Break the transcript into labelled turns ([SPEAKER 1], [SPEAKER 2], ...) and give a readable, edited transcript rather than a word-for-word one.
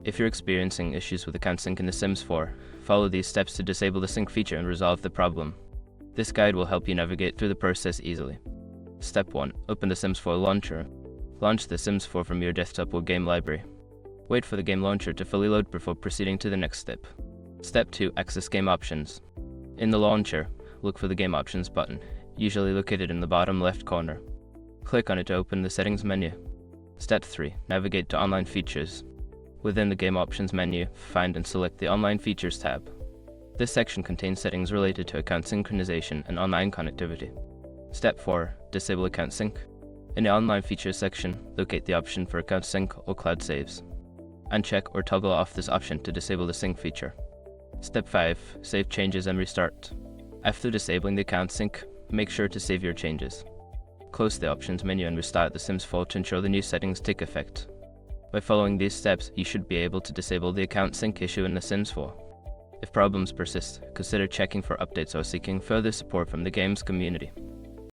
[SPEAKER 1] If you're experiencing issues with account sync in The Sims 4, follow these steps to disable the sync feature and resolve the problem. This guide will help you navigate through the process easily. Step 1. Open The Sims 4 launcher. Launch The Sims 4 from your desktop or game library. Wait for the game launcher to fully load before proceeding to the next step. Step 2. Access game options. In the launcher, look for the game options button, usually located in the bottom left corner. Click on it to open the settings menu. Step 3. Navigate to online features. Within the game options menu, find and select the online features tab. This section contains settings related to account synchronization and online connectivity. Step 4. Disable account sync. In the online features section, locate the option for account sync or cloud saves. Uncheck or toggle off this option to disable the sync feature. Step 5. Save changes and restart. After disabling the account sync, make sure to save your changes. Close the options menu and restart The Sims 4 to ensure the new settings take effect. By following these steps, you should be able to disable the account sync issue in The Sims 4. If problems persist, consider checking for updates or seeking further support from the game's community.